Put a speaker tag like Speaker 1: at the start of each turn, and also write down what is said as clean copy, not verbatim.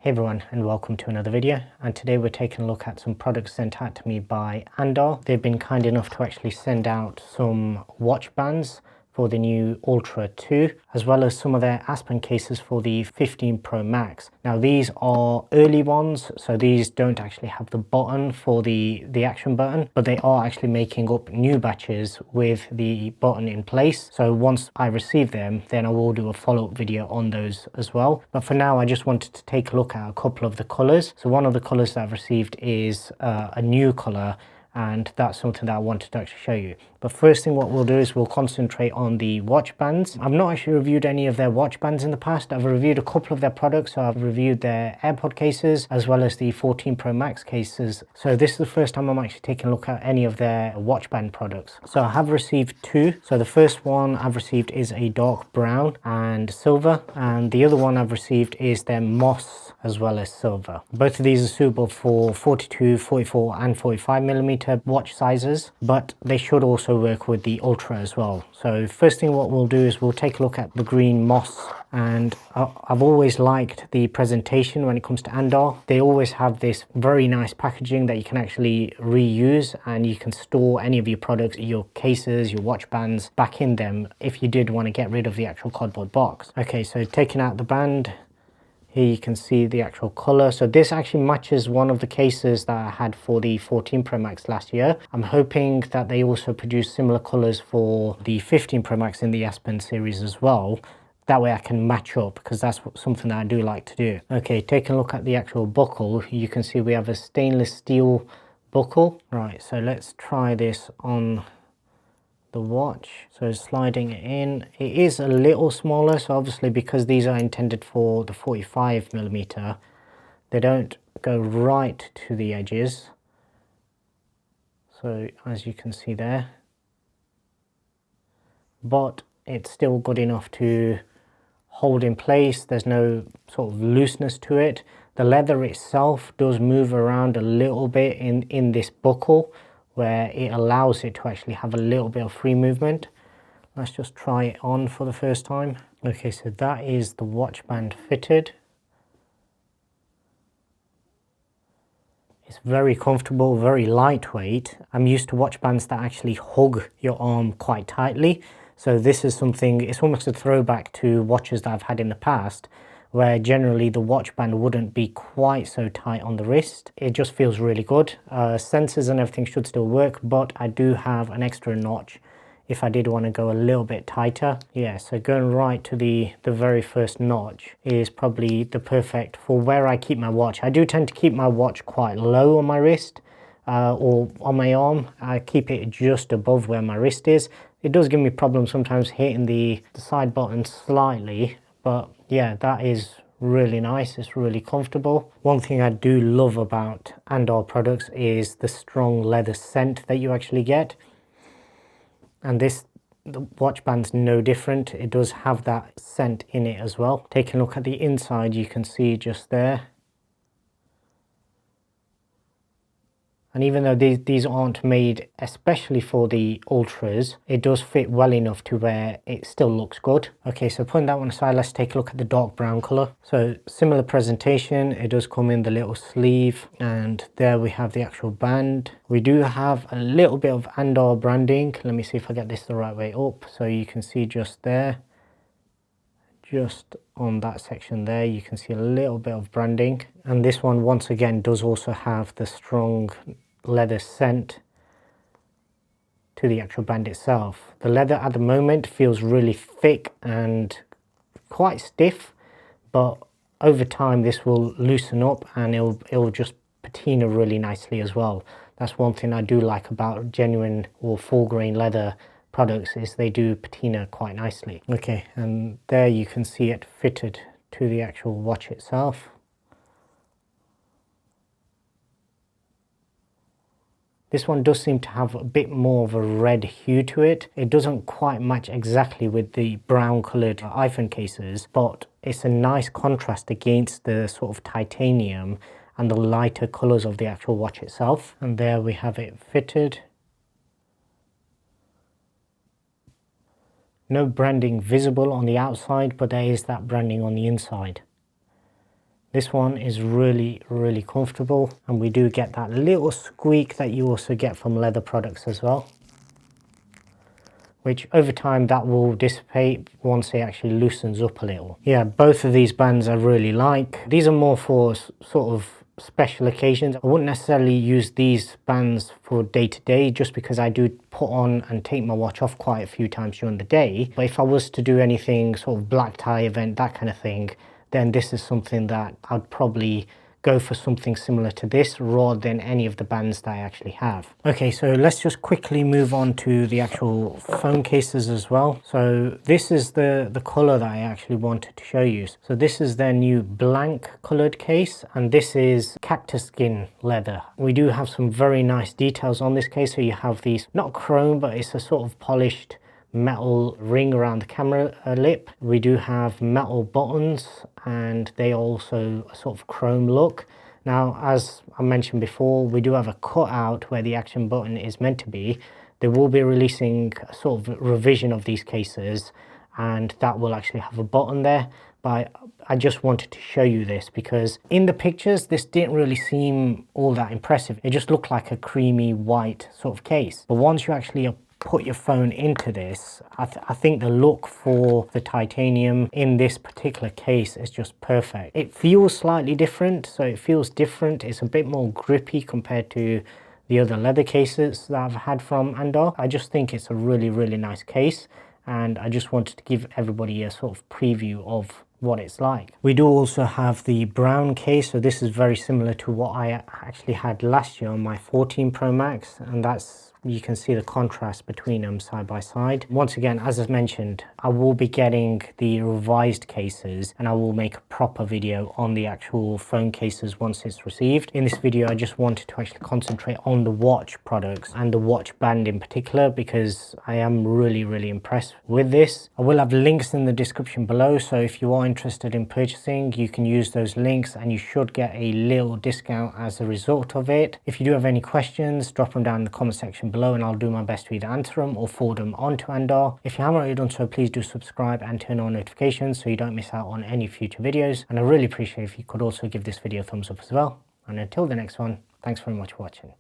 Speaker 1: Hey everyone, and welcome to another video. And today we're taking a look at some products sent out to me by Andar. They've been kind enough to actually send out some watch bands for the new Ultra 2, as well as some of their Aspen cases for the 15 Pro Max. Now these are early ones, so these don't actually have the button for the action button, but they are actually making up new batches with the button in place. So once I receive them, then I will do a follow-up video on those as well. But for now, I just wanted to take a look at a couple of the colors. So one of the colors that I've received is a new color, and that's something that I wanted to actually show you. But first thing what we'll do is we'll concentrate on the watch bands. I've not actually reviewed any of their watch bands in the past. I've reviewed a couple of their products. So I've reviewed their AirPod cases as well as the 14 Pro Max cases. So this is the first time I'm actually taking a look at any of their watch band products. So I have received two. So the first one I've received is a dark brown and silver, and the other one I've received is their moss as well as silver. Both of these are suitable for 42, 44 and 45mm watch sizes, but they should also work with the Ultra as well. So first thing what we'll do is we'll take a look at the green moss, and I've always liked the presentation when it comes to Andar. They always have this very nice packaging that you can actually reuse, and you can store any of your products, your cases, your watch bands back in them if you did want to get rid of the actual cardboard box. Okay, so taking out the band, here you can see the actual color. So this actually matches one of the cases that I had for the 14 Pro Max last year. I'm hoping that they also produce similar colors for the 15 Pro Max in the Aspen series as well. That way I can match up, because that's something that I do like to do. Okay, taking a look at the actual buckle, you can see we have a stainless steel buckle. Right, so let's try this on the watch. So sliding it in, it is a little smaller, so obviously because these are intended for the 45mm, they don't go right to the edges. So as you can see there, but it's still good enough to hold in place. There's no sort of looseness to it. The leather itself does move around a little bit in this buckle, where it allows it to actually have a little bit of free movement. Let's just try it on for the first time. Okay, so that is the watch band fitted. It's very comfortable, very lightweight. I'm used to watch bands that actually hug your arm quite tightly. So this is something, it's almost a throwback to watches that I've had in the past, where generally the watch band wouldn't be quite so tight on the wrist. It just feels really good. Sensors and everything should still work, but I do have an extra notch if I did want to go a little bit tighter. Yeah, so going right to the very first notch is probably the perfect for where I keep my watch. I do tend to keep my watch quite low on my wrist or on my arm. I keep it just above where my wrist is. It does give me problems sometimes hitting the side button slightly, but yeah, that is really nice. It's really comfortable. One thing I do love about Andar products is the strong leather scent that you actually get. And the watch band's no different. It does have that scent in it as well. Taking a look at the inside, you can see just there. And even though these aren't made especially for the Ultras, it does fit well enough to where it still looks good. Okay, so putting that one aside, let's take a look at the dark brown color. So similar presentation, it does come in the little sleeve, and there we have the actual band. We do have a little bit of Andar branding. Let me see if I get this the right way up. So you can see just there, just on that section there, you can see a little bit of branding. And this one once again does also have the strong leather scent to the actual band itself. The leather at the moment feels really thick and quite stiff, but over time this will loosen up and it'll just patina really nicely as well. That's one thing I do like about genuine or full grain leather products, is they do patina quite nicely. Okay, and there you can see it fitted to the actual watch itself. This one does seem to have a bit more of a red hue to it. It doesn't quite match exactly with the brown coloured iPhone cases, but it's a nice contrast against the sort of titanium and the lighter colours of the actual watch itself. And there we have it fitted. No branding visible on the outside, but there is that branding on the inside. This one is really comfortable, and we do get that little squeak that you also get from leather products as well, which over time that will dissipate once it actually loosens up a little. Yeah, both of these bands I really like. These are more for sort of special occasions. I wouldn't necessarily use these bands for day to day, just because I do put on and take my watch off quite a few times during the day. But if I was to do anything sort of black tie event, that kind of thing, then this is something that I'd probably go for something similar to this rather than any of the bands that I actually have. Okay, so let's just quickly move on to the actual phone cases as well. So this is the color that I actually wanted to show you. So this is their new blank colored case, and this is cactus skin leather. We do have some very nice details on this case. So you have these, not chrome, but it's a sort of polished metal ring around the camera lip. We do have metal buttons, and they also a sort of chrome look. Now, as I mentioned before, we do have a cutout where the action button is meant to be. They will be releasing a sort of revision of these cases, and that will actually have a button there. But I just wanted to show you this because in the pictures this didn't really seem all that impressive. It just looked like a creamy white sort of case. But once you actually put your phone into this, I think the look for the titanium in this particular case is just perfect. It feels slightly different, so it feels different. It's a bit more grippy compared to the other leather cases that I've had from Andar. I just think it's a really nice case, and I just wanted to give everybody a sort of preview of what it's like. We do also have the brown case, so this is very similar to what I actually had last year on my 14 Pro Max, and that's, you can see the contrast between them side by side. Once again, as I mentioned, I will be getting the revised cases, and I will make a proper video on the actual phone cases once it's received. In this video, I just wanted to actually concentrate on the watch products and the watch band in particular, because I am really impressed with this. I will have links in the description below, so if you are interested in purchasing, you can use those links and you should get a little discount as a result of it. If you do have any questions, drop them down in the comment section below and I'll do my best to either answer them or forward them on to Andar. If you haven't already done so, please do subscribe and turn on notifications so you don't miss out on any future videos. And I really appreciate if you could also give this video a thumbs up as well. And until the next one, thanks very much for watching.